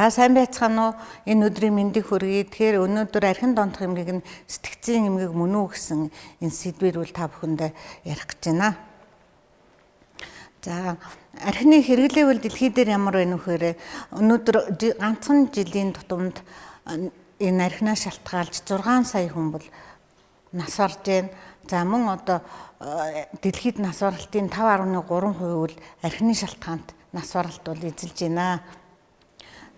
За сайн байцгаана уу? Энэ өдрийн мэндийг хүргэе. Тэгэхээр өнөөдөр архин донтох эмгэг нь сэтгцийн эмгэг мөн үү гэсэн энэ сэдвээр үл та бүхэндээ ярих гэж байна. За архины хэрэглээвэл дэлхий дээр ямар байна вэхээр өнөөдөр ганцхан жилийн тутамд энэ архинаа шалтгаалж 6 сая хүн бол нас орж байна. За мөн одоо дэлхийд нас оролтын 5.3% бол архины шалтгаанд нас оролт бол эзэлж байна.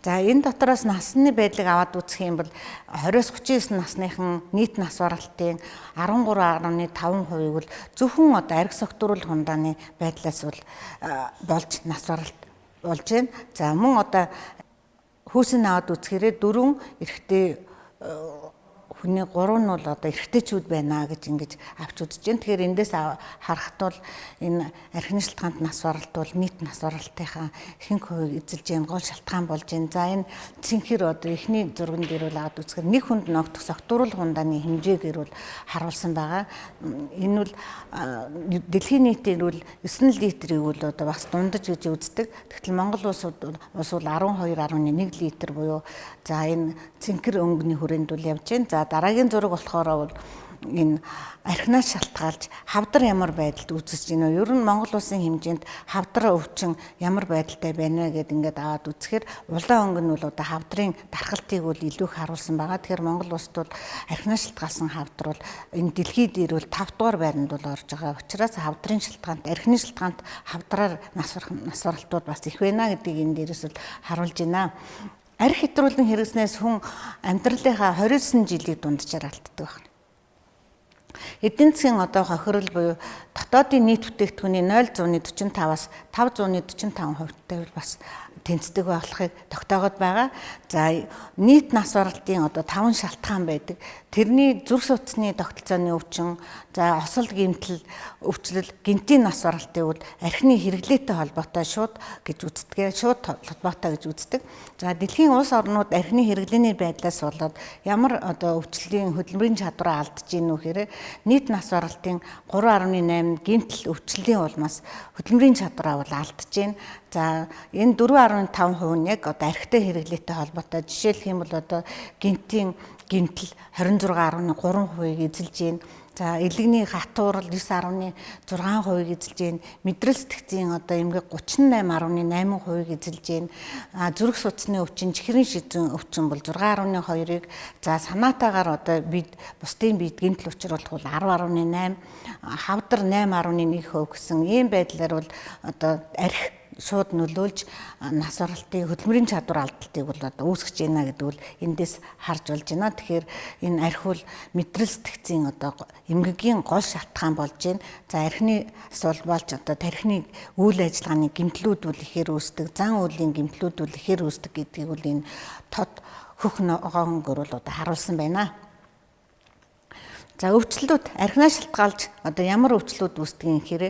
За энэ дотроос насны байдлыг аваад үзэх юм бол 20-39 насныхан нийт нас баралтын 13.5% бол зөвхөн одоо архи согтууруулах хундааны байдлаас бол болж нас баралт болж байна. За мөн одоо хүүсийг аваад үзэхээр 4 эрэгтэй хүний 3 нь бол одоо эрэгтэйчүүд байна гэж ингэж авч үзэж байна. Тэгэхээр эндээс харахад бол энэ архины шалтгаанд нас баралт бол нийт нас баралтынхаа ихэнх хувийг эзэлж байгаа гол шалтгаан болж байна. За энэ цэнхэр одоо эхний зурган дээр бол аваад үзэхээр нэг хүнд ногдох согтууруулах хундааны хэмжээгээр бол харуулсан байгаа. Энэ бол дэлхийн нийтээр бол 9 литрийг бол одоо бас дундаж гэж үздэг. Тэгтэл Монгол улс бол 12.1 литр буюу за энэ цэнхэр өнгөний хүрээнд бол явж байна. За дараагийн зураг болохоор бол энэ архинаас шалтгаалж хавдар ямар байдалд үүсэж байна вэ? Ер нь Монгол улсын хэмжээнд хавдар өвчин ямар байдалтай байна вэ гэдээ ингээд аваад үзэхээр улаан өнгө нь бол одоо хавдрын дархалтыг бол илүү их харуулсан байгаа. Тэгэхээр Монгол улсд бол архинаас шалтгаалсан хавдар бол энэ дэлхий дээр бол 5 дугаар байранд бол орж байгаа. Учираас хавдрын шалтгаанд, архины шалтгаанд хавдраар нас баралтууд бас их байна гэдгийг энэ дээрээс бол харуулж байна. Архи хэтрүүлэн хэрэгснээс хүн амьдралынхаа 29 жилийг дунджаар алддаг байна. Эдийн засгийн одоо хохирол буюу дотоодын нийт бүтээгдэхүүний 0.45-аас 5.45% бас тэнцдэг болохыг тогтоогод байгаа. За нийт нас баралтын одоо 5 шалтгаан байдаг. Тэрний зүрх судасны тогтолцооны өвчин, за осол гэмтэл, өвчлөл, гинтийн нас баралтыг бол архины хэрэглээтэй холбоотой шууд гэж үздэг. Шууд холбоотой гэж үздэг. За дэлхийн улс орнууд архины хэрэглээний байдлаас болоод ямар одоо өвчлөлийн хөдөлмөрийн чадвараа алдж ийн нүхээр нийт нас баралтын 3.8 гэмтэл өвчлөлийн улмаас хөдөлмөрийн чадвараа бол алдж байна. За энэ 4.5% нь яг одоо архитай хэрэглээтэй холбоотой. Жишээлх юм бол одоо гинтийн гэмтэл 26.3%-ийг эзэлж байна. За элэгний хатуурал 9.6%-ийг эзэлж байна. Мэдрэл сэтгцийн одоо эмгэг 38.8%-ийг эзэлж байна. Зүрх судасны өвчин, чихрийн шижин өвчин бол 6.2-ыг, за санаатаагаар одоо бид бусдын бид гэмтэл учруулах бол 10.8, хавдар 8.1% гэсэн ийм байдлаар бол одоо архи шууд нөлөөлж нас баралтын хөдөлмөрийн чадвар алдалтыг бол одоо үүсгэж байна гэдэг бол эндээс харж болж байна. Тэгэхээр энэ архи бол мэдрэл сэтгцийн одоо эмгэгийн гол шалтгаан болж байна. За архины сулбалж одоо тархины үйл ажиллагааны гэмтлүүд бол ихээр үүсдэг, зан үйлийн гэмтлүүд бол ихээр үүсдэг гэдгийг бол энэ тод хөх ногоон гөр бол одоо харуулсан байна. За өвчлөлүүд архинаас шалтгаалж одоо ямар өвчлүүд үүсдэг юм гэхээр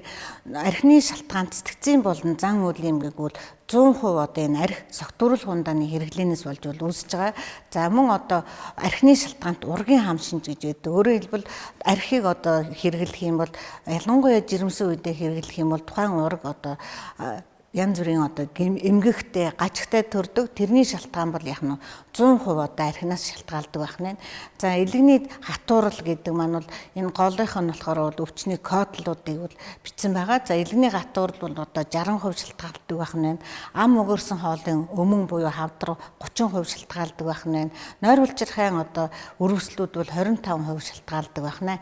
архины шалтгаанд сэтгцийн болон зан үйлийн эмгэг бол 100% одоо энэ архи согтууруулах хундааны хэрэглэнээс болж бол үүсэж байгаа. За мөн одоо архины шалтгаанд ургийн хам шинж гэж байдаг. Өөрөөр хэлбэл архийг одоо хэрэглэх юм бол ялангуяа жирэмсэн үедээ хэрэглэх юм бол тухайн ураг одоо янз бүрийн одоо эмгэгтэй, гажигтай төрдөг. Тэрний шалтгаан бол яг нь 100% одоо архинаас шалтгаалдаг байх нь. За элэгний хатуурал гэдэг маань бол энэ голынх нь болохоор бол өвчний кодлуудыг бол бичсэн байгаа. За элэгний хатуурал бол одоо 60% шалтгаалдаг байх нь. Ам өгөрсөн хоолын өмнө буюу хавдар 30% шалтгаалдаг байх нь. Нойр булчирхайн одоо өрөвслүүд бол 25% шалтгаалдаг байх нь.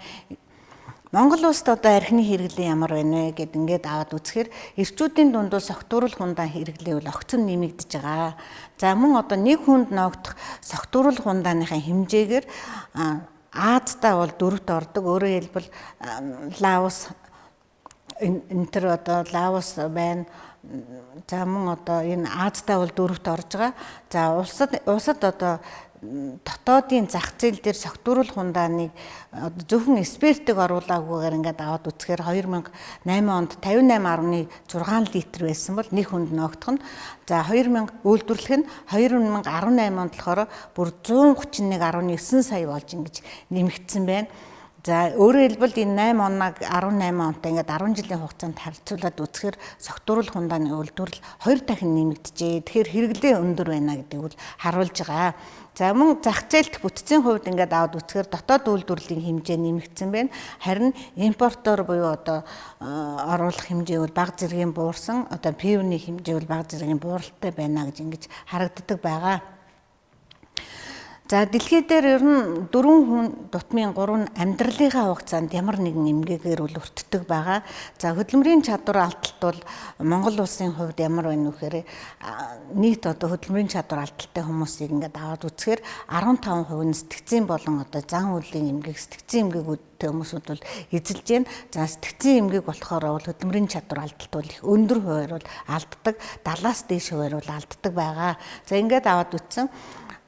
Монгол улсад одоо архины хэрэглээ ямар байна вэ гэд ингээд аваад үзэхээр эрчүүдийн дунд согтууруулах хундааны хэрэглээ бол огцон нэмэгдэж байгаа. За мөн одоо нэг хүнд ногдох согтууруулах хундааныхаа хэмжээгээр Аазда бол 4-т ордог. Өөрөөр хэлбэл Лаос энэ төр одоо Лаос байна. За мөн одоо энэ Аазда бол 4-т орж байгаа. За улсад одоо дотоодын зах зээл дээр согтууруулах хундааныг зөвхөн экспертиг оруулаагүйгээр ингээд аваад үзэхээр 2008 онд 58.6 литр байсан бол нэг хүнд ногдох нь. За 2000 үйлдвэрлэх нь 2018 онд болохоор бүр 131.9 сая болж ингэж нэмэгдсэн байна. За өөрөөр хэлбэл энэ 8 оног 18 онтой ингээд 10 жилийн хугацаанд харьцуулаад үзэхээр согтууруулах хундааны үйлдвэрлэл 2 дахин нэмэгдэжээ. Тэгэхээр хэрэглээ өндөр байна гэдгийг бол харуулж байгаа. За мөн зах зээлт бүтцийн хувьд ингээд аваад үзэхээр дотоод үйлдвэрлэлийн хэмжээ нэмэгдсэн байна. Харин импортоор буюу одоо оруулах хэмжээ бол бага зэргийн буурсан. Одоо пивны хэмжээ бол бага зэргийн бууралтай байна гэж ингэж харагддаг байгаа. За дэлхий дээр ер нь 4 хүн дутмын 3 нь амьдралынхаа хугацаанд ямар нэгэн эмгээгээр үл өртдөг байгаа. За хөдөлмөрийн чадвар алдалт бол Монгол улсын хувьд ямар байна вэ гэхээр нийт одоо хөдөлмөрийн чадвар алдалтай хүмүүсийг ингээд аваад үзэхээр 15% нь сэтгцийн болон одоо зан үйлийн эмгээг сэтгцийн эмгээгүүдтэй хүмүүсүүд бол эзэлж байна. За сэтгцийн эмгээг болохоор бол хөдөлмөрийн чадвар алдалт бол их өндөр хувиар бол алддаг, 70-аас дээш хувиар бол алддаг байгаа. За ингээд аваад үзсэн.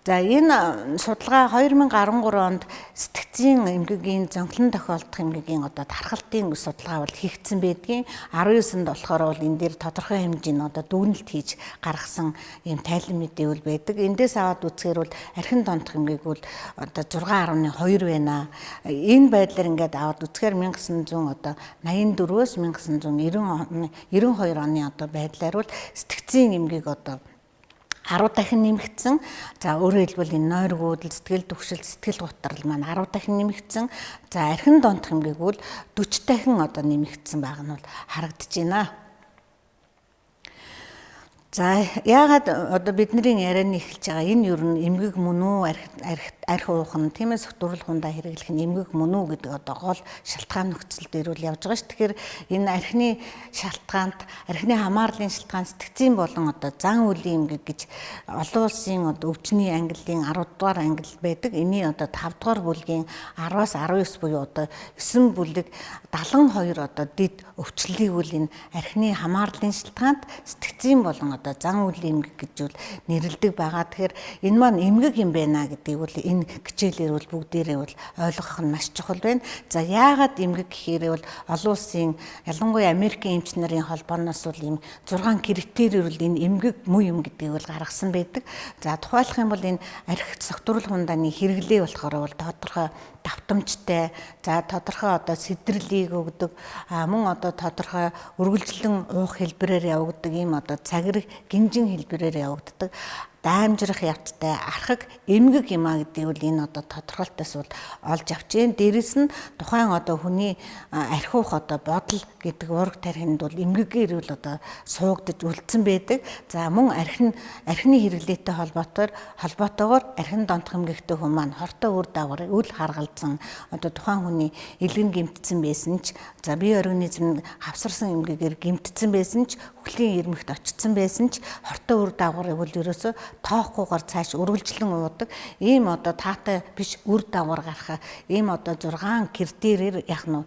За энэ судалгаа 2013 онд сэтгцийн эмгэгийн зөнхлөн тохиолдох эмгэгийн одоо тархалтын судалгаа бол хийгдсэн байдгийн 19-нд болохоор бол энэ дээр тодорхой хэмжээний одоо дүгнэлт хийж гаргасан ийм тайлан мэдээ бол байдаг. Эндээс аваад үзэхээр бол архин донтох эмгээг бол одоо 6.2 байна. Энэ байдлаар ингээд аваад үзэхээр 1900 одоо 84-өөс 1992 оны одоо байдлаар бол сэтгцийн эмгээг одоо 10 дахин нэмэгдсэн. За өөрөөр хэлбэл энэ нойр гүйдэл, сэтгэл түгшил, сэтгэл гутрал маань 10 дахин нэмэгдсэн. За архин донтох эмгээг бол 40 дахин одоо нэмэгдсэн байгаа нь бол харагдаж байна. За яагаад одоо бидний ярианы эхэлж байгаа энэ юу н эмгэг мөн үү арх уухан тиймээс согтууруулах хундаа хэрэглэх нь эмгэг мөн үү гэдэг одоо гол шалтгаан нөхцөл дээр үл явж байгаа ш. Тэгэхээр энэ архины шалтгаанд архины хамаарлын шалтгаан сэтгцийн болон одоо зан үйлийн эмгэг гэж олон улсын одоо өвчний ангиллын 10 дугаар ангил байдаг. Энийн одоо 5 дугаар бүлгийн 10-аас 19 буюу одоо 9 бүлэг 72 одоо дид өвчлөлийг үл энэ архины хамаарлын шалтгаанд сэтгцийн болон одоо зан үйлийн эмгэг гэж бол нэрлэдэг байгаа. Тэгэхээр энэ маань эмгэг юм байна гэдгийг бол энэ хичээлээр бол бүгдээрээ бол ойлгох нь маш чухал байна. За яагаад эмгэг гэхээр бол олон улсын ялангуяа Америкийн эмч нарын холбооноос бол ийм 6 критериэр бол энэ эмгэг муу юм гэдгийг бол гаргасан байдаг. За тухайлах юм бол энэ архи согтууруулах хундааны хэрэглээ болохоор бол тодорхой давтамжтай, за тодорхой одоо сэдэрлийг өгдөг, мөн одоо тодорхой үргэлжлэн уух хэлбэрээр явагддаг ийм одоо цагирэг гинжин хэлбэрээр явагддаг даамжрах явцтай архаг эмгэг юм а гэдэг бол энэ одоо тодорхойлтоос бол олж авч जैन. Дээрэс нь тухайн одоо хүний архиух одоо бодол гэдэг ураг тархинд бол эмгэгээр бол одоо суугдаж үлдсэн байдаг. За мөн архины хэрэглээтэй холбоотойгоор архин донтох эмгэгтэй хүн маань хортой үр дагавар үл харгалзсан одоо тухайн хүний илгэн гэмтсэн байсан ч, за бие организм хавсарсан эмгэгээр гэмтсэн байсан ч, хөхлийн ирмэгт очсон байсан ч хортой үр дагаврыг бол ерөөсө тоохгүйгээр цааш үргэлжлэн уудаг ийм одоо таатай биш үр дагавар гарах ийм одоо 6 критериэр яг нь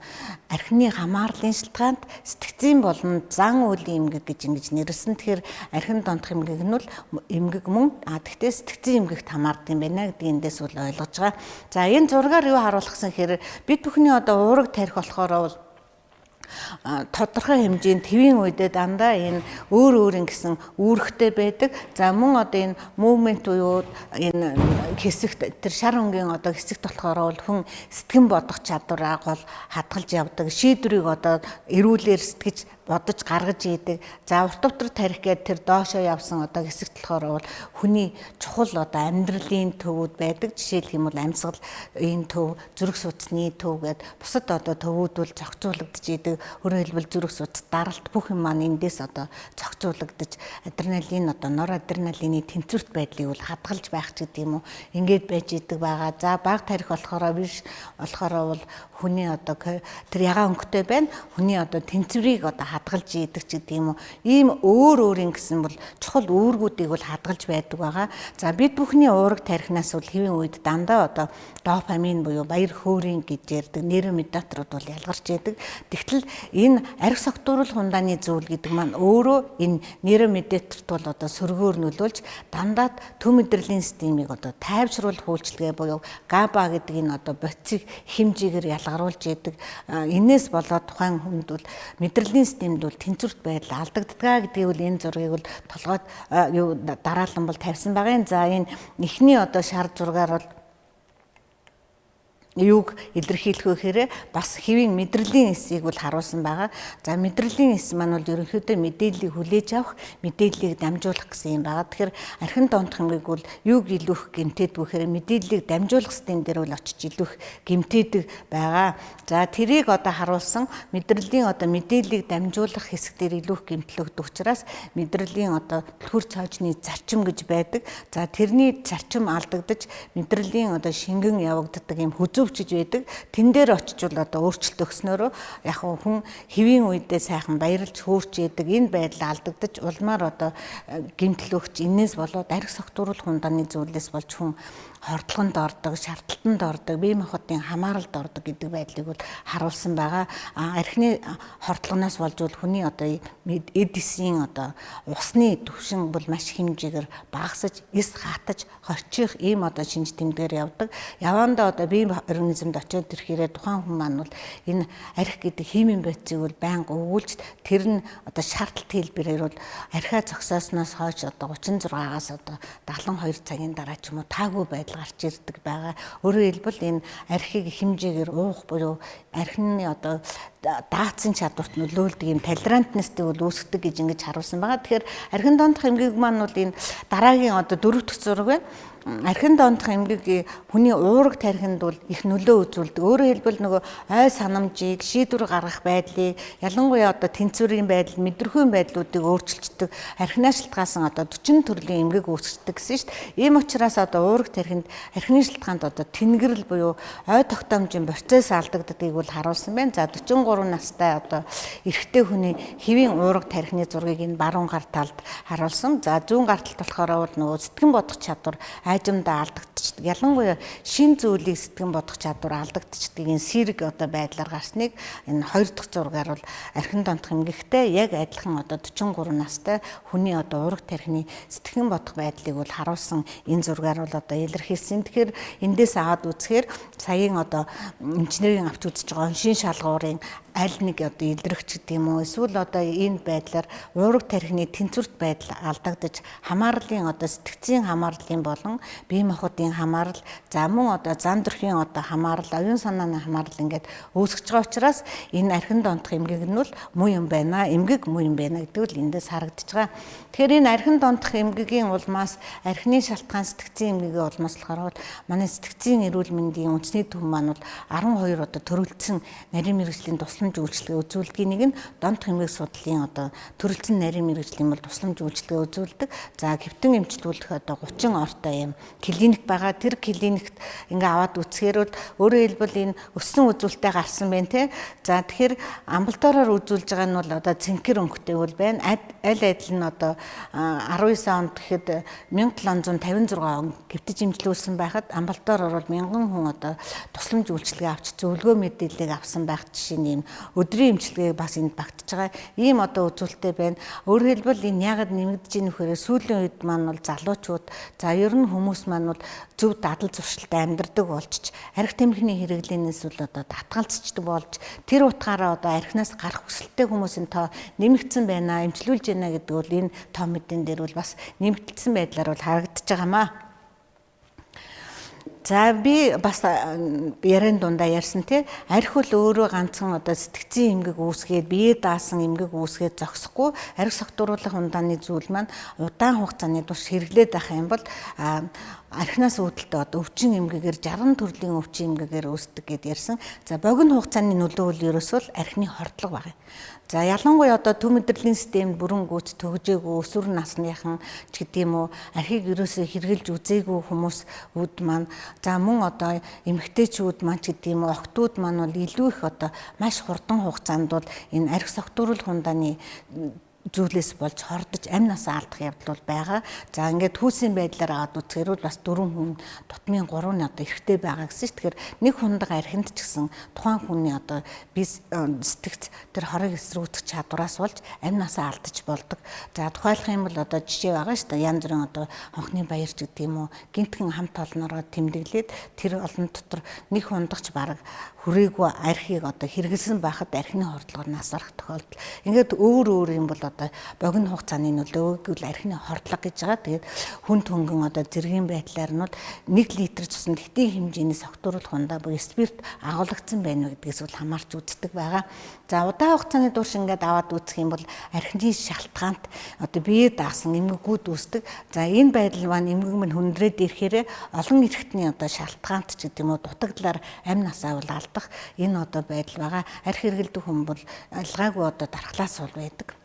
архины хамаарлын шалтгаанд сэтгцийн болон зан үйлийн эмгэг гэж ингэж нэрлсэн. Тэгэхээр архин донтох эмгэг нь бол эмгэг мөн гэхдээ сэтгцийн эмгэгт хамаардаг юм байна гэдгийг эндээс бол ойлгож байгаа. За энэ зургаар юу харуулсан гэхээр бид бүхний одоо уураг тарих болохоор бол тодорхой хэмжээнд твийн үедээ дандаа энэ өөр ингэсэн үүрэгтэй байдаг. За мөн одоо энэ мувмент буюу энэ хэсэгт тэр шар өнгийн одоо хэсэгт болохоор бол хүн сэтгэн бодох чадвараа гол хадгалж явдаг. Шийдвэрийг одоо эрүүлэр сэтгэж бодож гаргаж ийдэг. За урт утар тарих гэдэг тэр доошоо явсан одоо хэсэгт болохоор бол хүний чухал одоо амьдралын төвүүд байдаг. Жишээлх юм бол амьсгал энэ төв, зүрх судасны төв гэдэг бусад одоо төвүүд бол зохицуулагдж ийдэг. Өөрөөр хэлбэл зүрх судас, даралт бүх юм маань эндээс одоо зохицуулагдаж адреналин одоо норадреналины тэнцвэрт байдлыг бол хадгалж байх ч гэдэг юм уу. Ингээд байж идэг байгаа. За баг тарих болохоор биш болохоор бол хүний одоо тэр ягаан өнгөтэй байна. Хүний одоо тэнцвэрийг одоо хадгалж ийдэг ч гэдэг юм уу. Ийм өөр ингэсэн бол чухал үүргүүдийг бол хадгалж байдаг байгаа. За бид бүхний уураг тарихнаас бол хэвийн үед дандаа одоо дофамин буюу баяр хөөрийн гэж ярьдаг нейромедиаторууд бол ялгарч байдаг. Тэгтэл энэ архи согтууруулах хундааны зүйл гэдэг маань өөрөө энэ нейромедиаторт бол одоо сөргөөр нөлөөлж дандаа төв мэдрэлийн системийг одоо тайвшруулах үйлчилгээ буюу габа гэдэг энэ одоо бодисыг хэмжээгээр ялгаруулж яадаг. Энээс болоод тухайн хүнд бол мэдрэлийн системд бол тэнцвэрт байдал алдагддаг гэдгийг бол энэ зургийг бол толгойд дараалан бол тавьсан байгаа юм. За энэ эхний одоо шар зургаар бол юуг илэрхийлэх вэ гэхээр бас хэвийн мэдрэлийн эсийг бол харуулсан байгаа. За мэдрэлийн эс маань бол ерөнхийдөө мэдээллийг хүлээж авах, мэдээллийг дамжуулах гэсэн юм байгаа. Тэгэхээр архин доонх эмгэг бол юуг илүү их гэмтээдэг вэ гэхээр мэдээллийг дамжуулах систем дээр бол очиж илүү их гэмтээдэг байгаа. За тэрийг одоо харуулсан мэдрэлийн одоо мэдээллийг дамжуулах хэсэг дээр илүү их гэмтлэгдэх учраас мэдрэлийн одоо түлхүүр цаажны зарчим гэж байдаг. За тэрний зарчим алдагдаж мэдрэлийн одоо шингэн явагддаг юм хүзүүвчж байдаг. Тэн дээр очиж бол одоо өөрчлөлт өгснөөрөө яг хүн хэвийн үедээ сайхан баярлж хөөрч яадаг энэ байдал алдагдаж улмаар одоо гэмтэл өгч энээс болоод арх согтууруулах хунданы зүйлээс болж хүн хордлогонд ордог, шаардлагатанд ордог, бие махбодын хамааралд ордог гэдэг байдлыг бол харуулсан байгаа. Архины хордлогоноос болж бол хүний одоо эд эсийн одоо усны түвшин бол маш хэмжээгээр багасж, эс хатаж, хорчих ийм одоо шинж тэмдгээр явдаг. Явандаа одоо бие организмд очиод ирэхээр тухайн хүн маань бол энэ арх гэдэг химийн байцыг бол байнга өгүүлж тэр нь одоо шаардлагат хэлбэрээр бол архиа зогсоосноос хойш одоо 36-аас одоо 72 цагийн дараа ч юм уу таагүй гарч ирдэг байгаа. Өөрөөр хэлбэл энэ архийг хэмжээгээр уух буюу архины одоо даацсан чадварт нөлөөлдөг юм толерантнестэй бол үүсгдэг гэж ингэж харуулсан байгаа. Тэгэхээр архин доонх эмгэг маань бол энэ дараагийн одоо 4 дахь зураг байна. Архин доонх эмгэг хүний уурэг тархинд бол их нөлөө үзүүлдэг. Өөрөөр хэлбэл нөгөө ой санамжийг шийдвэр гаргах байдлыг ялангуяа одоо тэнцвэрийн байдал, мэдрэхүйн байдлуудыг өөрчилждэг. Архинаас шалтгаалсан одоо 40 төрлийн эмгэг үүсгдэг гэсэн шүү дээ. Ийм учраас одоо уурэг тархинд архины шалтгаанд одоо тэнгэрэл буюу ой тогтоомжийн процесс алдагддгийг бол харуулсан байна. За 43 настай одоо эрэгтэй хүний хэвийн уурэг тархины зургийг энэ баруун гар талд харуулсан. За зүүн гар талд болохоор нөгөө сэтгэн бодох чадвар айжмдаа алдагдчихдаг. Ялангуяа шин зүйлийг сэтгэн бодох чадвар алдагдчихдаг. Энэ сэрэг одоо байдлаар гарсныг энэ 2 дахь зургаар бол архин доонх эмгэгтэй яг адилхан одоо 43 настай хүний одоо уурэг тархины сэтгэн бодох байдлыг бол харуулсан энэ зургаар бол одоо илэрхийлсэн. Тэгэхээр эндээс аваад үзэхээр саяын одоо эмчнэрийн авч үзэж байгаа шин шалгуурын аль нэг одоо илэрхч гэдэг юм уу эсвэл одоо энэ байдлаар уурэг тархины тэнцвэрт байдал алдагдаж хамаарлын одоо сэтгцийн хамаарлын болон бие махбодын хамаарал за мөн одоо зан төрхийн одоо хамаарал оюун санааны хамаарал ингээд үүсгэж байгаа учраас энэ архин доонх эмгэг нь бол муу юм байна эмгэг муу юм байна гэдэг л эндээс харагдаж байгаа. Тэгэхээр энэ архин доонх эмгэгийн улмаас архины шалтгаан сэтгцийн эмгэгийн улмаас болохоор манай сэтгцийн эрүүл мэндийн үндэсний төв маань бол 12 одоо төрөлцсөн нарийн мэргэжлийн тусламж үйлчилгээ үзүүлдгийн нэг нь доонх эмгэг судлалын одоо төрөлцсөн нарийн мэргэжлийн бол тусламж үйлчилгээ үзүүлдэг. За хэвтэн эмчилүүлэх одоо 30 ортой юм клиник байгаа. Тэр клиникт ингээ аваад үзэхээр өөрөөр хэлбэл энэ өссөн үзүүлэлтээ гарсан байна те. За тэгэхээр амбулатороор үзүүлж байгаа нь бол одоо цэнхэр өнгөтэй бол байна. Аль адил нь одоо 19 онд гэхэд 1756 гэвтэж эмчилүүлсэн байхад амбулатороор бол 1000 хүн одоо тусламж үйлчилгээ авч зөвлөгөө мэдээллийг авсан байх жишээ нь өдрийн эмчилгээ бас энд багтж байгаа. Ийм одоо үзүүлэлттэй байна. Өөрөөр хэлбэл энэ яагаад нэмэгдэж ийн вэхээр сүүлийн үед маань бол залуучууд за ер нь хүмүүс маань бол зөв дадал зуршилтай амьдардаг болчих арх тамхины хэрэглэнээс бол одоо татгалзчдаг болж тэр утгаараа одоо архинаас гарах хүсэлттэй хүмүүсийн тоо нэмэгдсэн байна. Эмчилүүлж байна гэдэг бол энэ тоо мэдэн дээр бол бас нэмэгдсэн байдлаар бол харагдаж байгаамаа. За би бас ярен дундаа ярьсан тий арх бол өөрөө ганцхан одоо сэтгцийн эмгэг үүсгээд бие даасан эмгэг үүсгээд зогсохгүй арх согтууруулах ундааны зүйл маань удаан хугацааны турш хэрэглээд байх юм бол архинаас үүдэлтэй одоо өвчин эмгэгээр 60 төрлийн өвчин эмгэгээр үүсдэг гэд ярьсан. За богино хугацааны нөлөө бол ерөөсөө архины хордлого байна. За ялангуяа одоо төв мэдрэлийн системд бүрэн гүйц төгжээгүй өсвөр насныхан ч гэдэм үү архийг ерөөсөө хэрглэж үзээгүй хүмүүс үүд маань за мөн одоо эмэгтэйчүүд маань ч гэдэм үү охтууд маань бол илүү их одоо маш хурдан хугацаанд бол энэ арх согтууруулах ундааны зүйлээс болж хордож амь насаа алдах явдал бол байгаа. За ингээд хүүсийн байдлаар аваад үзэхээр бол бас 4 хүн тутмын 3 нь одоо эрэгтэй байгаа гэсэн чинь тэгэхээр нэг хундаг архинд ч гэсэн тухайн хүний одоо сэтгц тэр хорыг эсрүүцэх чадвараас болж амь насаа алдаж болдог. За тухайлах юм бол одоо жишээ байгаа шүү дээ. Янз бүрийн одоо хонхны баяр ч гэдэг юм уу гинтхэн хамт олноороо тэмдэглээд тэр олон дотор нэг хундагч бараг түрээгүй архийг одоо хэрэгэлсэн байхад архины хордлогоор насарах тохиолдол. Ингээд өөр юм бол одоо богино хугацааны нөлөө гэвэл архины хордлого гэж байгаа. Тэгээд хүнд хөнгөн одоо зэргийн байдлаар нь 1 литр цуснд хэтийн хэмжээний согтууруулах ундаа буюу спирт агуулгдсан байна уу гэдгээс бол хамаарч үздэг байгаа. За удаан хугацааны турш ингээд аваад үзэх юм бол архины шалтгаант одоо бие даасан эмгэгүүд үүсдэг. За энэ байдал маань эмгэг минь хүндрээд ирэхээр олон эрхтний одоо шалтгаант ч гэдэг юм уу дутагдлаар амь насаа бол алдах энэ одоо байдал байгаа. Архи хэрэглэдэг хүн бол ялгаагүй одоо дархлаас бол байдаг.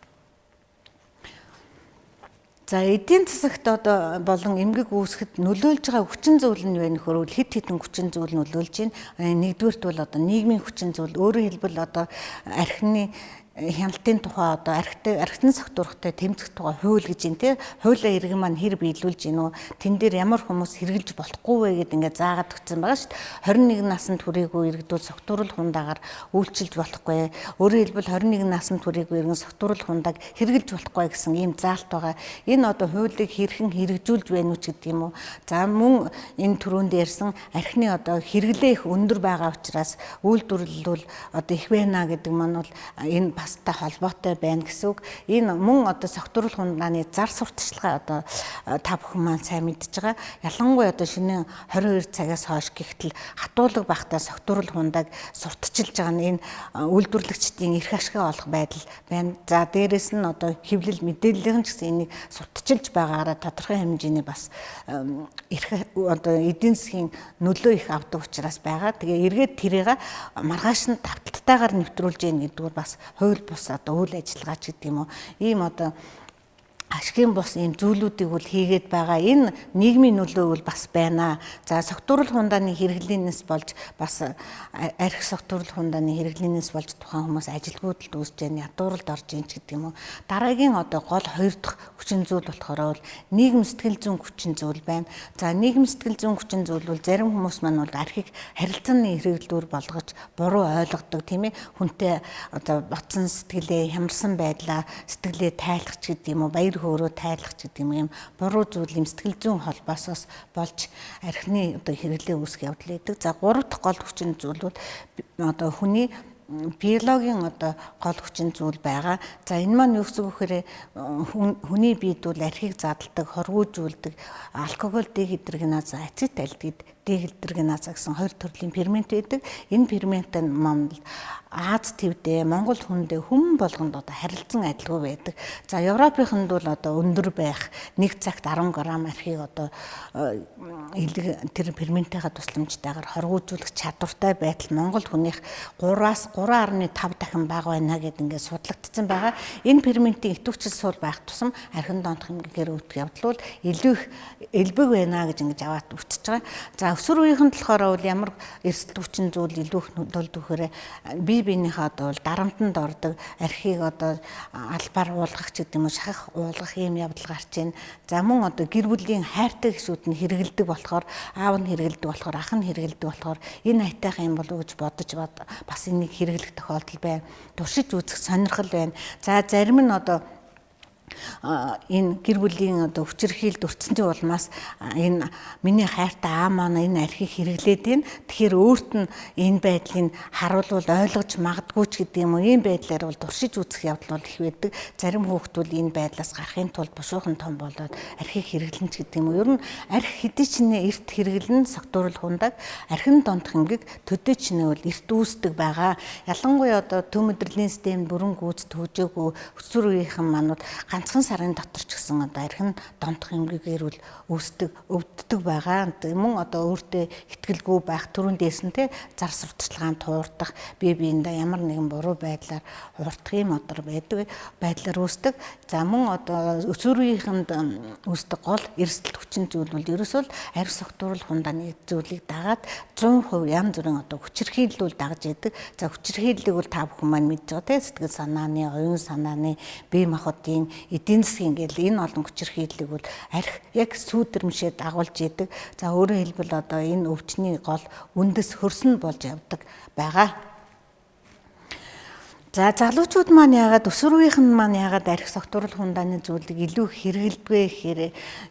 За эдийн засагт одоо болон эмгэг үүсгэхэд нөлөөлж байгаа хүчин зүйл нь юу вэ нөхөр хэд хэдэн хүчин зүйл нөлөөлж байна. Нэгдүгээрт бол одоо нийгмийн хүчин зүйл өөрөөр хэлбэл одоо архины хяналтын тухай одоо архитын согтуурахтай тэмцэх тухай хууль гэж юм те хуулийн иргэн маань хэр биелүүлж гинөө тэн дээр ямар хүмүүс хэрэгжилж болохгүй вэ гэд ингээд заагаад өгсөн байгаа шүү дээ. 21 наснд хүрээгүй иргэдүүд согтууруулах хундаагаар үйлчилж болохгүй. Өөрөөр хэлбэл 21 наснд хүрээгүй иргэн согтууруулах хундааг хэрэгжилж болохгүй гэсэн ийм заалт байгаа. Энэ одоо хуулийг хэрхэн хэрэгжүүлж байна уу ч гэдэг юм уу. За мөн энэ түрүүнд ярьсан архины одоо хэрэглээ их өндөр байгаа учраас үйлдвэрлэл одоо их байна гэдэг маань бол энэ бастай холбоотой байна гэсэн үг. Энэ мөн одоо согтууруулах хундааны зар сурталчилгаа одоо та бүхэн маань сайн мэдж байгаа. Ялангуяа одоо шинэ 22 цагаас хойш гихтэл хатуулга багтаа согтууруулах хундааг сурталчилж байгаа нь энэ үйлдвэрлэгчдийн эрх ашиг олох байдал байна. За дээрэс нь одоо хэвлэл мэдээллийн ч гэсэн энийг сурталчилж байгаагаараа тодорхой хэмжээний бас эрх одоо эдийн засгийн нөлөө их авдаг учраас байгаа. Тэгээ эргээд тэрийг маргааш нь давталтайгаар нэвтрүүлж яах гэдгээр бас бус одоо үйл ажиллагаа ч гэдэг юм уу ийм одоо ашигын бус ийм зүйлүүдийг бол хийгээд байгаа. Энэ нийгмийн нөлөө бол бас байна. За согтууруулах хундааны хэрэглэнээс болж бас архи согтууруулах хундааны хэрэглэнээс болж тухайн хүмүүс ажилгүйдэлд үүсэж байна, ядууралд орж ийн ч гэдэг юм уу. Дараагийн одоо гол 2 дахь хүчин зүйл болохоор бол нийгэм сэтгэл зүйн хүчин зүйл байна. За нийгэм сэтгэл зүйн хүчин зүйл бол зарим хүмүүс маань бол архийг харилцааны хэрэглэлээр болгож буруу ойлгодог тийм ээ. Хүнтэй одоо бодсон сэтгэлээ хямарсан байдлаа сэтгэлээ тайлах ч гэдэг юм уу. Баяр өөрөө тайлах гэдэг юм буруу зүйл юм сэтгэл зүйн холбоосоос болж архины одоо хэрэглээ үүсэх явдал байдаг. За 3 дахь гол хүчин зүйл бол одоо хүний биологийн одоо гол хүчин зүйл байгаа. За энэ маань юу гэсэн үг вэ? Хүний биед бол архийг задалдаг, хоргоожүүлдэг, алкогол, дегидрогеназ, ацетальдегид, дегидрогеназ гэсэн 2 төрлийн фермент байдаг. Энэ фермент маань Аз твдээ Монгол хүндээ хүм болгонд одоо харилцан адилгүй байдаг. За Европынханд бол одоо өндөр байх 1 цагт 10 г архийг одоо тэр ферментийнхаа тусламжтайгаар хоргоожуулах чадвартай байтал Монгол хүнийх 3-аас 3.5 дахин бага байна гэд ингээд судлагдсан байгаа. Энэ ферментийн идэвхжил суул байх тусам архин доонх хэмжээгээр үүдэх явдал бол илүү их элбэг байна гэж ингэж аваад үтж байгаа. За өсвөр үеийнхэнд болохоор бол ямар эрсдэл хүчин зүйл илүү их нөлөөлдөг вэхээр биенийхээ одоо дарамтанд ордог архийг одоо албаар уулгах ч гэдэг юм уу шахах уулгах ийм явдал гарч байна. За мөн одоо гэр бүлийн хайртай гишүүд нь хэрэгэлдэг болохоор аав нь хэрэгэлдэг болохоор ах нь хэрэгэлдэг болохоор энэ айтайхан юм болов уу гэж бодож бас энийг хэрэглэх тохиолдол байна. Туршиж үзэх сонирхол байна. За зарим нь одоо энэ гэр бүлийн одоо хүчирхийлд өртсөний улмаас энэ миний хайртай аа маань энэ архийг хэрэглээд байна. Тэгэхээр өөрт нь энэ байдлыг харуулвал ойлгож магадгүй ч гэдэг юм уу. Ийм байдлаар бол туршиж үзэх явдал бол их байдаг. Зарим хүүхдүүд энэ байдлаас гарахын тулд бушуухан том болоод архийг хэрэглэн ч гэдэг юм уу. Ер нь архи хэдий ч нэ эрт хэрэглэн согтууруулах хундаг архин дондох ингээд төдөө ч нэ бол эрт үүсдэг байгаа. Ялангуяа одоо төв мэдрэлийн систем бүрэн гүйцэд хөгжөөгүй өсвөр үеийнхэн манууд ганцхан сарын дотор ч гэсэн одоо архин дондох эмгэгээр бол өвддөг байгаа. Мөн одоо өөртөө итгэлгүй байх түрүүн дээсэн те зар сурталчилгаанд хуурдах бие биендээ ямар нэгэн буруу байдлаар хуурдах юм одоо байдлаар үүсдэг. За мөн одоо өсвөр үеийнхэнд үүсдэг гол эрсдэл хүчин зүйл бол ерөөсөө архи согтууруулах хундааны зүйлийг дагаад 100% янз бүрийн одоо хүчирхийллүүл дагж идэг. За хүчирхийллийг бол та бүхэн маань мэдж байгаа те сэтгэл санааны, оюун санааны, бие махбодын эдийн засгийн гэл энэ олон хүчирхийллийг бол архи яг сүйдэрмшээ дагуулж идэг. За өөрөөр хэлбэл одоо энэ өвчний гол үндэс хөрсөн болж явдаг байгаа. За залуучууд маань яагаад өсвөр үеийнхэн маань яагаад архи согтууруулах хундааны зүйлийг илүү хэрэгэлдэгвэ гэхээр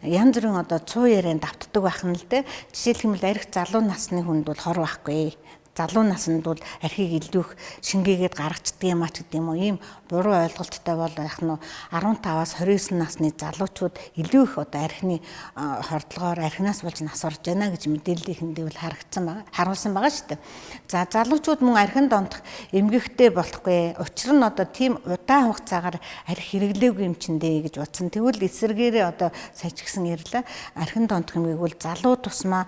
янз бүрийн одоо цуу ярианд давтдаг байх нь л дээ. Жишээлбэл архи залуу насны хүнд бол хор байхгүй. залуу наснд бол архийг илүү их шингээгээд гаргацдаг юм а ч гэдэг юм уу. Ийм буруу ойлголттой бол яг нь 15-аас 29 насны залуучууд илүү их одоо архины хордлогоор архинаас болж нас орж байна гэж мэдээллийг хэндээвэл харуулсан байгаа шүү дээ. За залуучууд мөн архинд ондох эмгэгтэй болохгүй. Учир нь одоо тийм удаан хугацаагаар архи хэрэглээгүй юм чиндээ гэж бодсон. Тэгвэл эсвэргээрээ одоо сая ч гэсэн ярьлаа. Архинд ондох эмгэг бол залуу тусмаа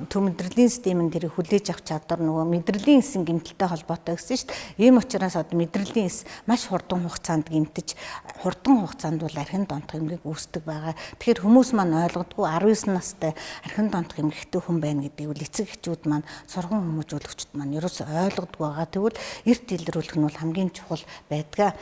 төв мэдрэлийн системийн дээр хүлээж авч чадвар нөгөө мэдрэлийн эсийн гэмтэлтэй холбоотой гэсэн шүү дээ. Ийм учраас одоо мэдрэлийн эс маш хурдан хугацаанд гэмтэж хурдан хугацаанд бол архинд ондох эмгэг үүсдэг байгаа. Тэгэхээр хүмүүс маань ойлгодгүй 19 настай архинд ондох эмгэгтэй хүн байна гэдгийг бол эцэг эхчүүд маань сургууль хүмүүжүүлэгчид маань ерөөсөй ойлгодгүй байгаа. Тэгвэл эрт илрүүлэх нь бол хамгийн чухал байдаг.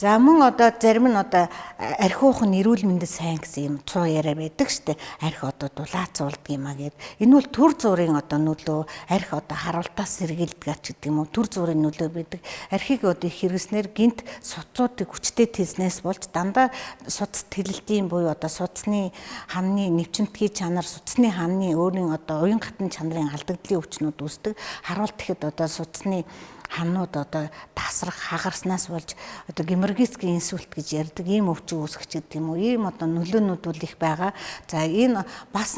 За мөн одоо зарим нь одоо архи уух нь эрүүл мэндэд сайн гэсэн юм цуу яриа байдаг штэ. Архи одоо дулаацуулдаг юм а гэд. Энэ бол төр зүрийн одоо нөлөө, архи одоо харуултаас сэргийлдэг ч гэдэг юм уу. Төр зүрийн нөлөө байдаг. Архийг одоо их хэрэгснээр гинт судцуудыг хүчтэй тэзнээс болж дандаа судас тэлэлтийн буюу одоо судасны ханны нэвчимтгий чанар, судасны ханны өөрийн одоо уян хатан чанарын алдагдлын өвчнүүд үүсдэг. Харуулт ихэд одоо судасны ханууд одоо тасрах хагарснаас болж одоо геморрагический инсульт гэж ярьдаг ийм өвчин үүсгэж гэдэг юм уу. Ийм одоо нөлөөнүүд бол их байгаа. За энэ бас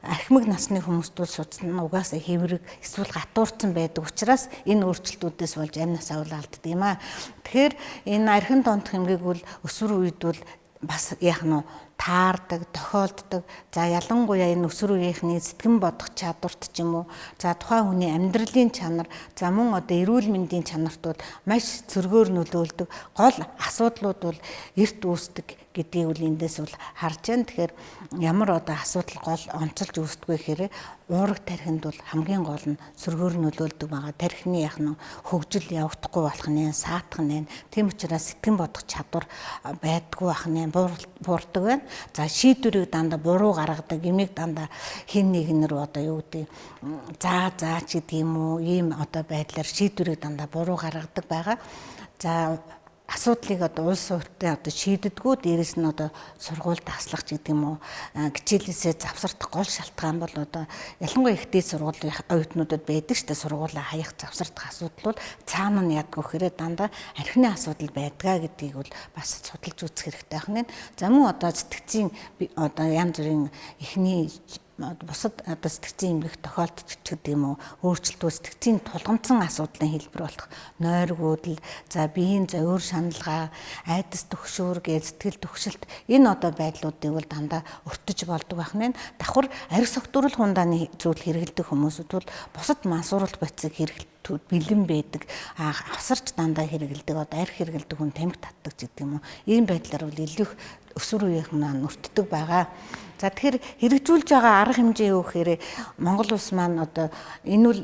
архимаг насны хүмүүст бол судас нь угаасаа хэврэг эсвэл гатуурцсан байдаг учраас энэ өөрчлөлтүүдээс болж амь насаа бол алддаг юм а. Тэгэхээр энэ архинд ондох эмгэг бол өсвөр үед бол бас яах нь таардаг, тохиолддог. За ялангуяа энэ өсвөр үеийнхний сэтгэн бодох чадварт ч юм уу. За тухайн хүний амьдралын чанар, за мөн одоо эрүүл мэндийн чанарт бол маш зөргөөр нөлөөлдөг. Гол асуудлууд бол эрт үүсдэг гэдгийг бол эндээс бол харж байна. Тэгэхээр ямар одоо асуудал гол онцолж үүсдэг вэ гэхээр уурэг тархинд бол хамгийн гол нь сөргөөр нөлөөлдөг байгаа. Тархины яах нь хөгжил явагдахгүй болох нь, саатах нь. Тийм учраас сэтгэн бодох чадвар байдгүй байх нь буурдаг байна. За шийдвэрийг дандаа буруу гаргадаг, юмыг дандаа хин нэгнэр одоо юу гэдэг за ч гэдэг юм уу, ийм одоо байдлаар шийдвэрийг дандаа буруу гаргадаг байгаа. За асуудлыг одоо улс ортой одоо шийддэггүй, дээрэс нь одоо сургууль таслах гэдэг юм уу, хичээлээсээ завсардах гол шалтгаан бол одоо ялангуяа ихтэй сургуулийн оюутнуудад байдаг шүү дээ. Сургуулаа хаях завсардах асуудал бол цаана нь ядг гэхээр дандаа архины асуудал байдгаа гэдгийг бол бас судалж үзэх хэрэгтэй байна. За мөн одоо сэтгцийн одоо янз бүрийн эхний бусад одоо сэтгцийн эмгэх тохиолдолд ч гэдэг юм уу, өөрчлөлтөө сэтгцийн тулгамдсан асуудлын хэлбэр болох нойргуудл, за биеийн зовир шаналгаа, айдас төгшөөр гэж сэтгэл төгшөлт энэ одоо байдлуудыг бол дандаа өртөж болдог байх нь. Давхар арх согтуурал хундааны зүйл хэрэгэлдэг хүмүүсүүд бол бусад мансууруулах бодисыг хэрэглэдэг бэлэн байдаг, авсарч дандаа хэрэгэлдэг, одоо арх хэрэгэлдэг хүн тамхи татдаг гэдэг юм уу. Ийм байдлаар бол илүү их өсвөр үеийнхэн маань өртдөг байгаа. За тэгэхээр хэрэгжүүлж байгаа арга хэмжээ юу гэхээр Монгол улс маань одоо энэ бол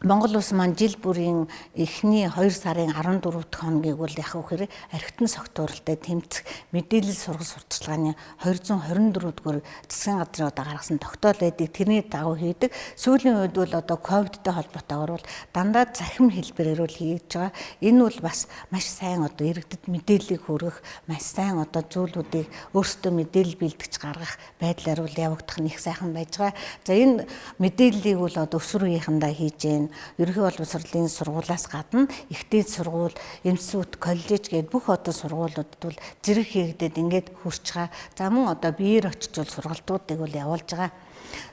Монгол улс маань жил бүрийн эхний 2 сарын 14 дахь хоногийг бол яах вэ гэхээр архитын согтууралтай тэмцэх мэдээлэл сургалт сурталчилгааны 224 дугаар засгийн газрын одоо гаргасан тогтоол байдгийг тэрний дагуу хийдэг. Сүүлийн үед бол одоо ковидтэй холбоотойгоор бол дандаа захим хэлбэрээр бол хийж байгаа. Энэ бол бас маш сайн одоо иргэдэд мэдээллийг хүргэх, маш сайн одоо зүйлүүдийг өөрсдөө мэдээлэл бэлтгэж гаргах байдлаар бол явагдах нь их сайхан байж байгаа. За энэ мэдээллийг бол одоо өсвөр үеийнхэндээ хийж гэн. Ерөнхий боловсролын сургуулиас гадна ихтэй сургууль, эмсүүд, коллеж гээд бүх одоо сургуулиудад бол зэрэг хийгдээд ингээд хүрч байгаа. За мөн одоо биеэр очиж бол сургалтуудыг бол явуулж байгаа.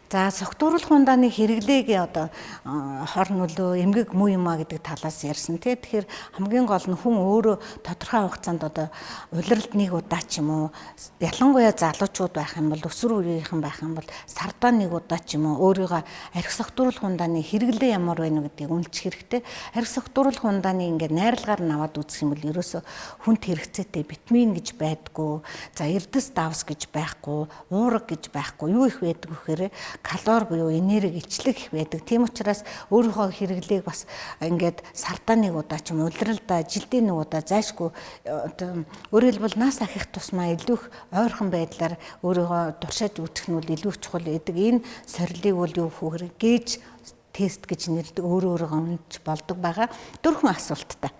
За согтууруулах хундааны хэрэглээгээ одоо хор нөлөө эмгэг муу юм а гэдэг талаас ярьсан тий. Тэгэхээр хамгийн гол нь хүн өөрөө тодорхой хугацаанд одоо улиралд нэг удаа ч юм уу, ялангуяа залуучууд байх юм бол, өсвөр үеийнхэн байх юм бол сардаа нэг удаа ч юм уу өөрийгөө арх согтууруулах хундааны хэрэглээ ямар байна гэдгийг үнэлчих хэрэгтэй. Арх согтууруулах хундааны ингээд найрлагаар наваад үзэх юм бол ерөөсө хүнд хэрэгцээтэй витамин гэж байдгүй, за эрдэс давс гэж байхгүй, уураг гэж байхгүй, юу их байдаг вэхээр калори буюу энерги илчлэг их байдаг. Тийм учраас өөрийнхөө хэрэглээг бас ингээд сардаа нэг удаа ч юм улиралдаа жилдээ нэг удаа зайшгүй одоо өөрөөр хэлбэл нас ахих тусмаа илүү их ойрхон байдлаар өөрийгөө туршааж үүсгэх нь бол илүү чухал байдаг. Энэ сорилыг бол юу гэхээр гээж тест гэж нэрлэдэг, өөрөө өөрийгөө үнэлж болдог байгаа. Дөрвөн асуулттай.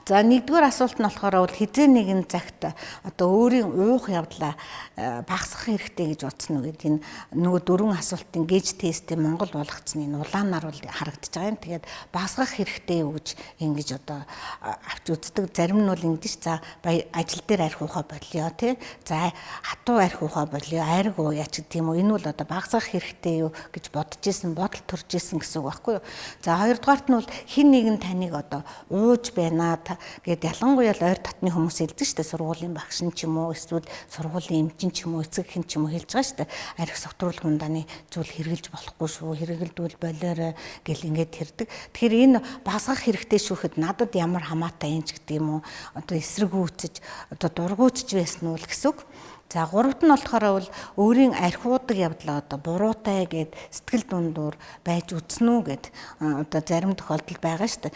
За нэгдүгээр асуулт нь болохоор хизээ нэгэн цагт одоо өөрийн уух явдлаа багасгах хэрэгтэй гэж бодсон уу гэдэг энэ нөгөө 4 асуултын гэж тестийн Монгол болгоцны улаанаар бол харагдаж байгаа юм. Тэгээд багасгах хэрэгтэй юу гэж ингэж одоо авч үздэг. Зарим нь бол ингэж за ажил дээр арх уухаа болио тий. За хатуу арх уухаа болио, айраг ууяач гэдэг юм уу. Энэ бол одоо багасгах хэрэгтэй юу гэж бодож исэн, бодол төрж исэн гэсэн үг байхгүй юу. За хоёрдугаарт нь бол хин нэгэн таныг одоо ууж байна гэд ялангуяа ойр татны хүмүүс хэлдэг шүү дээ. Сургуулийн багш нь ч юм уу, эсвэл сургуулийн эмчин ч юм уу, эцэг хэн ч юм уу хэлж байгаа шүү дээ. Арх согтруулах хундааны зүйл хэрэгжилж болохгүй шүү. Хэрэгэлдвэл болоорой гэл ингээд тэрдэг. Тэгэхээр энэ багасгах хэрэгтэй шүүхэд надад ямар хамаатай юм ч гэдэг юм уу. Одоо эсрэгүүцэж, одоо дургуутж байсан уу гэсэн үг. За гуравт нь болохоор бол өөрийн архиудаг явдлаа одоо буруутай гэд сэтгэл дундуур байж үзнэ үү гэд одоо зарим тохиолдол байгаа шүү дээ.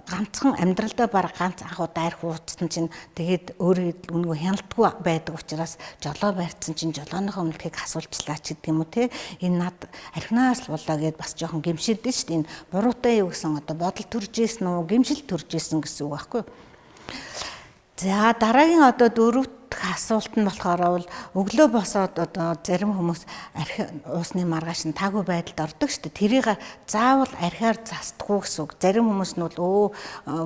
Ганцхан амьдралдаа баг ганц анх удаа архи уудсан чинь тэгээд өөрөө үнгөө хяналтгүй байдаг учраас жолоо барьсан чинь жолооныхоо өмнөлхийг асуулчлаа ч гэдэг юм уу те. Энэ над архинаас болоо гэд бас жоохон гэмшилдэж шүү дээ. Энэ буруутай юу гэсэн одоо бодол төрж ийсэн үү, гэмшил төрж ийсэн гэсэн үг байхгүй юу. За дараагийн одоо дөрөвт асуулт нь болохоор өглөө босоод одоо зарим хүмүүс архи уусны маргааш нь таагүй байдалд ордог шүү дээ. Тэрийг заавал архиар застдаггүй гэсэн үг. Зарим хүмүүс нь бол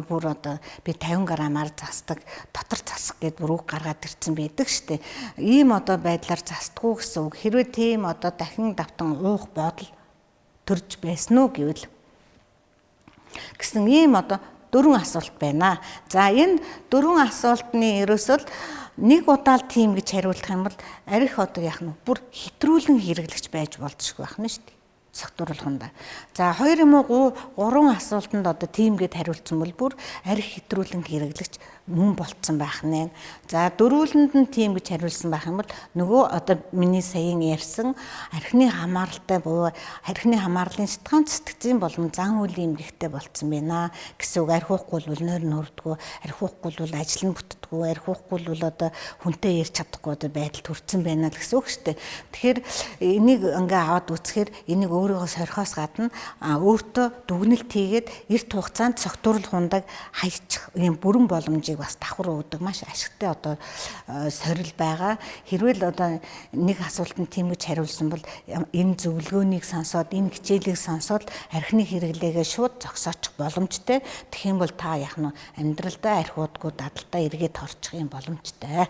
бүр одоо би 50 граммаар застдаг, дотор засах гэд бүр үг гаргаад ирсэн байдаг шүү дээ. Ийм одоо байдлаар застдаггүй гэсэн үг. Хэрвээ тийм одоо дахин давтан уух бодол төрж байсан уу гэвэл гэсэн ийм одоо 4 асуулт байна. За энэ 4 асуултны ерөөсөл нэг удаа л тийм гэж хариулах юм бол арх одоо яах нь бүр хэтрүүлэн хэрэглэгч байж болзошгүй байх нь шүү дээ. Согтууруулахында. За 2 юм уу 3 асуултанд одоо тийм гэд хариулсан бол бүр арх хэтрүүлэн хэрэглэгч мөн болцсон байх нэ. За дөрвөлөнд нь тийм гэж хариулсан байх юм бол нөгөө одоо миний саяын ярьсан архины хамааралтай буюу архины хамаарлын сэтгцэн сэтгцийн болон зан үлийн эмгэгтэй болцсон байна гэсэн үг. Архиухгүй бол нойр нөрдгөө, архиухгүй бол ажил нь бүтдэггүй, архиухгүй бол одоо хүнтэй ярьж чадахгүй одоо байдал төрсэн байна л гэсэн үг шүү дээ. Тэгэхээр энийг ингээ аваад үзэхээр энийг өөрийгөө сорихоос гадна өөртөө дүгнэлт хийгээд эрт хугацаанд согтууруулах хундаг хайчих юм бүрэн боломжийг бас давхар өгдөг маш ашигтай одоо сорил байгаа. Хэрвээ л одоо нэг асуултанд тийм гэж хариулсан бол энэ зөвлөгөөнийг сонсоод энэ хичээлийг сонсоод архины хэрэглээгээ шууд зогсоочих боломжтой. Тэгэх юм бол та яах нь амьдралдаа архиудгүй дадалтаа эргээд орчих юм боломжтой.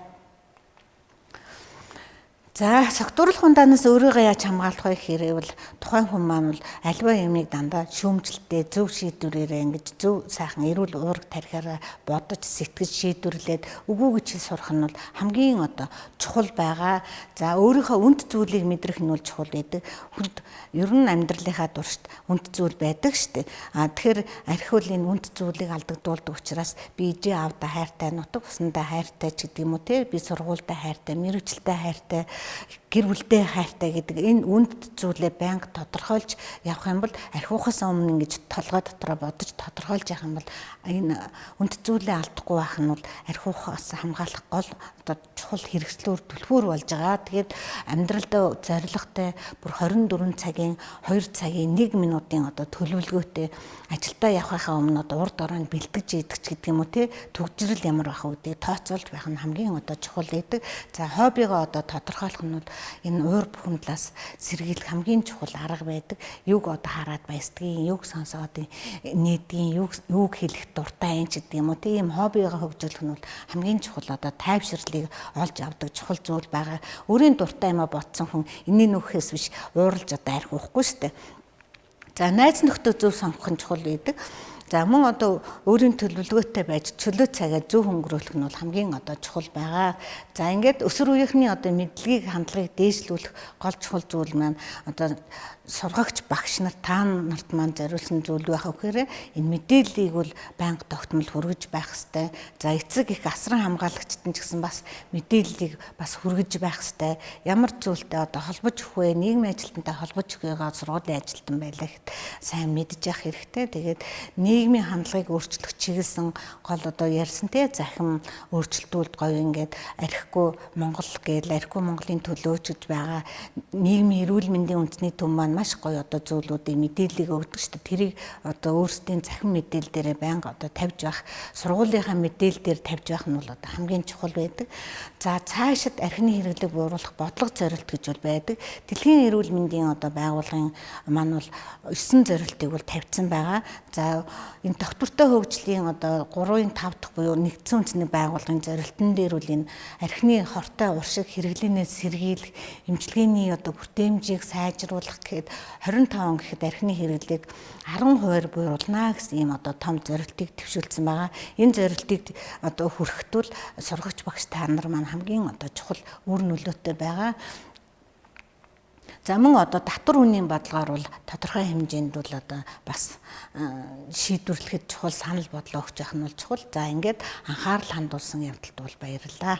За согтууруулах хундаанаас өөрийгөө яаж хамгаалах вэ гэхээр бол тухайн хүн маань бол альва юмыг дандаа шүүмжлэлтэй зөв шийдвэрээрээ ингэж зөв сайхан эрүүл уурга тарихаараа бодож сэтгэж шийдвэрлээд үгүй гэж сурах нь бол хамгийн одоо чухал байгаа. За өөрийнхөө үнд зүйлийг мэдрэх нь бол чухал байдаг. Хүнд ер нь амьдралынхаа дуршид үнд зүйл байдаг шүү дээ. Тэгэхээр архиул энэ үнд зүйлийг алдагдуулдаг учраас би ижээ аавда хайртай, нутаг усандаа хайртай ч гэдэг юм уу те. Би сургуультай хайртай, мэрэгчлээ хайртай, гэр бүлтэй хайртай гэдэг энэ үнд зүйлээ байнга тодорхойлж явах юм бол архиухаас өмнө ингэж толгой дотроо бодож тодорхойлж явах юм бол энэ үнд зүйлээ алдахгүй байх нь бол архиухаас хамгаалах гол одоо чухал хэрэгслүүр түлхүүр болж байгаа. Тэгээд амьдралдаа зоригтой бүр 24 цагийн 2 цагийн 1 минутын одоо төлөвлөгөөтэй ажилдаа явахынхаа өмнө одоо урд оройн бэлтгэж идэх гэдэг юм уу те төгжрөл ямар байх вэ гэдгийг тооцоолж байх нь хамгийн одоо чухал гэдэг. За хоббигоо одоо тодорхойлох нь бол энэ уур бухимдлаас сэргийлэх хамгийн чухал арга байдаг. Юг одоо хараад баясдгийн, юг сонсоод нээдгийн, юг хэлэх дуртай юм ч гэдэг юм уу тийм хоббигоо хөгжүүлэх нь бол хамгийн чухал одоо тайвширлыг олж авдаг чухал зүйл байгаа. Өөрийн дуртай юмаа ботсон хүн энэний нөхөөс биш ууралж одоо арх уухгүй шүү дээ. За найз нөхдөд зөв сонгох нь чухал байдаг. За мөн одоо өөрийн төлөвлөгөөтэй байж чөлөө цагаа зөв өнгөрүүлэх нь бол хамгийн одоо чухал байгаа. За ингээд өсвөр үеийнхний одоо мэдлэгийг хандлагыг дээшлүүлэх гол чухал зүйл маань одоо сургагч багш нар та нарт маань зориулсан зүйл байх гэхээр энэ мэдээллийг бол байнга тогтмол хүргэж байх хэрэгтэй. За эцэг их асран хамгаалагчтан ч гэсэн бас мэдээллийг бас хүргэж байх хэрэгтэй. Ямар зүйлтэй одоо холбож өгөх вэ? Нийгмийн ажилтнтай холбож өгөөгөө сургуулийн ажилтан байлаа гэхэд сайн мэдж явах хэрэгтэй. Тэгээд нийгмийн хандлагыг өөрчлөх чиглэсэн гол одоо ярьсан те захим өөрчлөлтүүд гоё ингээд архигүй Монгол гээл архигүй Монголын төлөө ч гэж байгаа нийгмийн эрүүл мэндийн үндэсний төв маань маш гоё одоо зүйлүүдийн мэдээллийг өгдөг шүү дээ. Тэрийг одоо өөрсдийн захин мэдээлэл дээрээ байнга одоо тавьж байх, сургуулийнхаа мэдээлэл дээр тавьж байх нь бол одоо хамгийн чухал байдаг. За цаашид архины хэрэглээг бууруулах бодлого зорилт гэж бол байдаг. Дэлхийн эрүүл мэндийн одоо байгууллагын маань бол 9 зорилтыг бол тавьсан байгаа. За энэ доктортой хөгжлийн одоо 3-5 дахь буюу нэгдсэн үндэсний байгууллагын зорилтын дээр бол энэ архины хортой уршиг хэрэглэнээс сэргийлэх, эмчилгээний одоо бүтээмжийг сайжруулах гэхэд 25 гэхэд архины хэрэглээг 10% буйруулна гэсэн ийм одоо том зорилтыг төвшүүлсэн байгаа. Энэ зорилтыг одоо хүрэхэд бол сургагч багш та нар маань хамгийн одоо чухал үр нөлөөтэй байгаа. За мөн одоо татвар үнийн бодлогоор бол тодорхой хэмжээнд бол одоо бас шийдвэрлэхэд чухал санал бодлоо өгч явах нь бол чухал. За ингээд анхаарал хандуулсан явдалд бол баярлалаа.